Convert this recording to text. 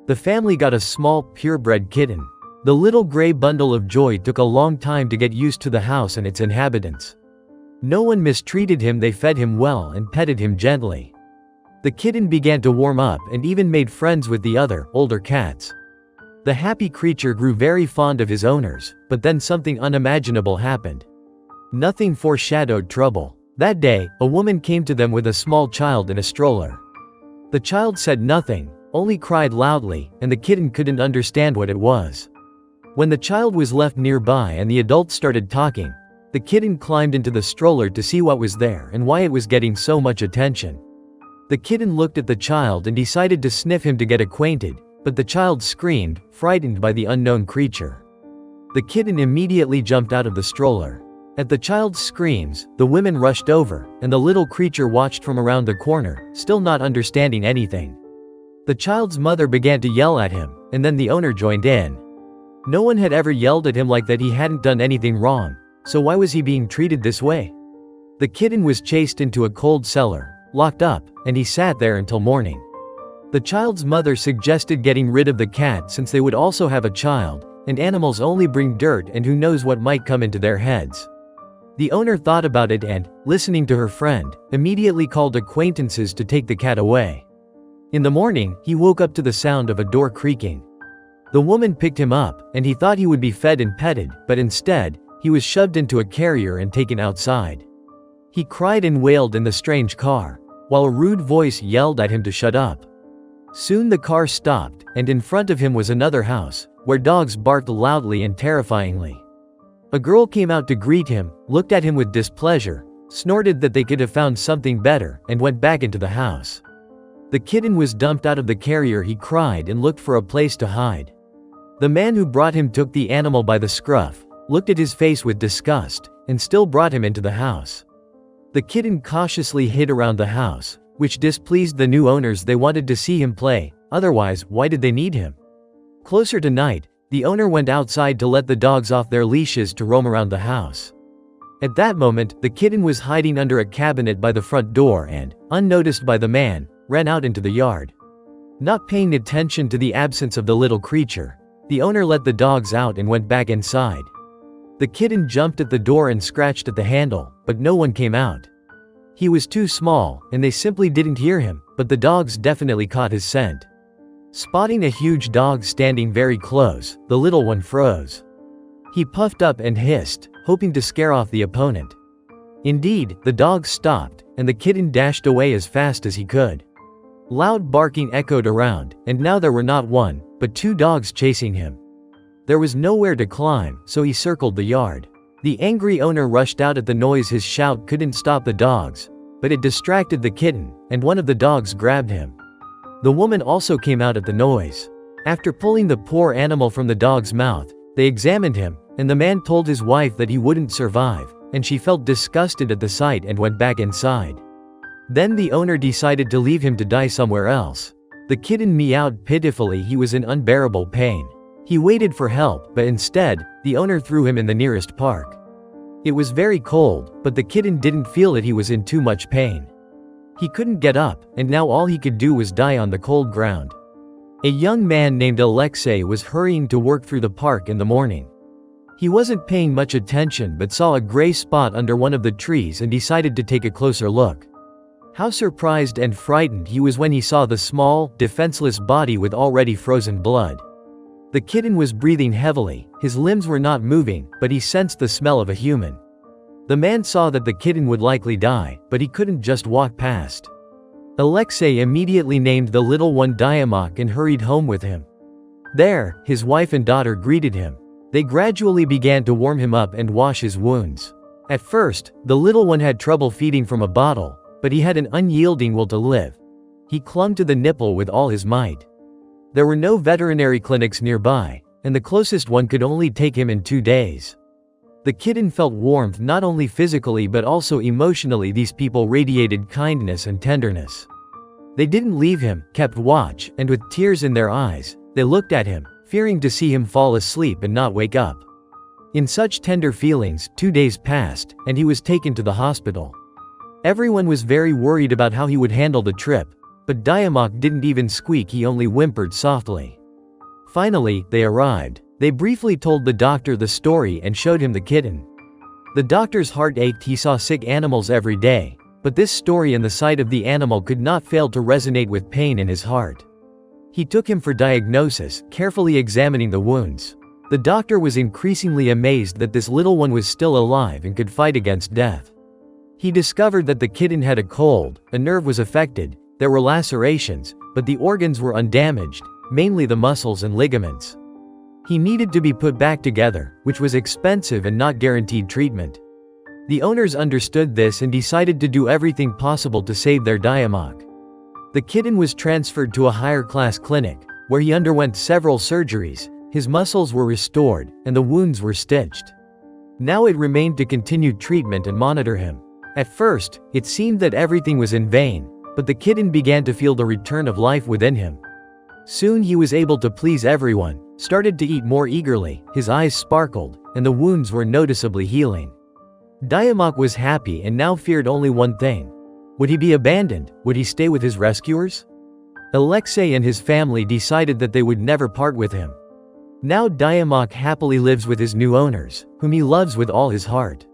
The family got a small, purebred kitten. The little gray bundle of joy took a long time to get used to the house and its inhabitants. No one mistreated him, they fed him well and petted him gently. The kitten began to warm up and even made friends with the other, older cats. The happy creature grew very fond of his owners, but then something unimaginable happened. Nothing foreshadowed trouble. That day, a woman came to them with a small child in a stroller. The child said nothing, only cried loudly, and the kitten couldn't understand what it was. When the child was left nearby and the adults started talking, the kitten climbed into the stroller to see what was there and why it was getting so much attention. The kitten looked at the child and decided to sniff him to get acquainted, but the child screamed, frightened by the unknown creature. The kitten immediately jumped out of the stroller. At the child's screams, the women rushed over, and the little creature watched from around the corner, still not understanding anything. The child's mother began to yell at him, and then the owner joined in. No one had ever yelled at him like that. He hadn't done anything wrong, so why was he being treated this way? The kitten was chased into a cold cellar, locked up, and he sat there until morning. The child's mother suggested getting rid of the cat since they would also have a child, and animals only bring dirt and who knows what might come into their heads. The owner thought about it and, listening to her friend, immediately called acquaintances to take the cat away. In the morning, he woke up to the sound of a door creaking. The woman picked him up, and he thought he would be fed and petted, but instead, he was shoved into a carrier and taken outside. He cried and wailed in the strange car, while a rude voice yelled at him to shut up. Soon the car stopped, and in front of him was another house, where dogs barked loudly and terrifyingly. A girl came out to greet him, looked at him with displeasure, snorted that they could have found something better, and went back into the house. The kitten was dumped out of the carrier. He cried and looked for a place to hide. The man who brought him took the animal by the scruff, looked at his face with disgust, and still brought him into the house. The kitten cautiously hid around the house, which displeased the new owners. They wanted to see him play, otherwise, why did they need him? Closer to night, the owner went outside to let the dogs off their leashes to roam around the house. At that moment, the kitten was hiding under a cabinet by the front door and, unnoticed by the man, ran out into the yard. Not paying attention to the absence of the little creature, the owner let the dogs out and went back inside. The kitten jumped at the door and scratched at the handle, but no one came out. He was too small, and they simply didn't hear him, but the dogs definitely caught his scent. Spotting a huge dog standing very close, the little one froze. He puffed up and hissed, hoping to scare off the opponent. Indeed, the dog stopped, and the kitten dashed away as fast as he could. Loud barking echoed around, and now there were not one, but two dogs chasing him. There was nowhere to climb, so he circled the yard. The angry owner rushed out at the noise. His shout couldn't stop the dogs, but it distracted the kitten, and one of the dogs grabbed him. The woman also came out at the noise. After pulling the poor animal from the dog's mouth, they examined him, and the man told his wife that he wouldn't survive, and she felt disgusted at the sight and went back inside. Then the owner decided to leave him to die somewhere else. The kitten meowed pitifully. He was in unbearable pain. He waited for help, but instead, the owner threw him in the nearest park. It was very cold, but the kitten didn't feel that he was in too much pain. He couldn't get up, and now all he could do was die on the cold ground. A young man named Alexei was hurrying to work through the park in the morning. He wasn't paying much attention but saw a gray spot under one of the trees and decided to take a closer look. How surprised and frightened he was when he saw the small, defenseless body with already frozen blood. The kitten was breathing heavily, his limbs were not moving, but he sensed the smell of a human. The man saw that the kitten would likely die, but he couldn't just walk past. Alexei immediately named the little one Diamok and hurried home with him. There, his wife and daughter greeted him. They gradually began to warm him up and wash his wounds. At first, the little one had trouble feeding from a bottle, but he had an unyielding will to live. He clung to the nipple with all his might. There were no veterinary clinics nearby, and the closest one could only take him in 2 days. The kitten felt warmth not only physically but also emotionally. These people radiated kindness and tenderness. They didn't leave him, kept watch, and with tears in their eyes, they looked at him, fearing to see him fall asleep and not wake up. In such tender feelings, 2 days passed, and he was taken to the hospital. Everyone was very worried about how he would handle the trip, but Diamok didn't even squeak. He only whimpered softly. Finally, they arrived. They briefly told the doctor the story and showed him the kitten. The doctor's heart ached. He saw sick animals every day, but this story and the sight of the animal could not fail to resonate with pain in his heart. He took him for diagnosis, carefully examining the wounds. The doctor was increasingly amazed that this little one was still alive and could fight against death. He discovered that the kitten had a cold, a nerve was affected, there were lacerations, but the organs were undamaged, mainly the muscles and ligaments. He needed to be put back together, which was expensive and not guaranteed treatment. The owners understood this and decided to do everything possible to save their Diamok. The kitten was transferred to a higher-class clinic, where he underwent several surgeries, his muscles were restored, and the wounds were stitched. Now it remained to continue treatment and monitor him. At first, it seemed that everything was in vain, but the kitten began to feel the return of life within him. Soon he was able to please everyone, started to eat more eagerly, his eyes sparkled, and the wounds were noticeably healing. Diamok was happy and now feared only one thing. Would he be abandoned? Would he stay with his rescuers? Alexei and his family decided that they would never part with him. Now Diamok happily lives with his new owners, whom he loves with all his heart.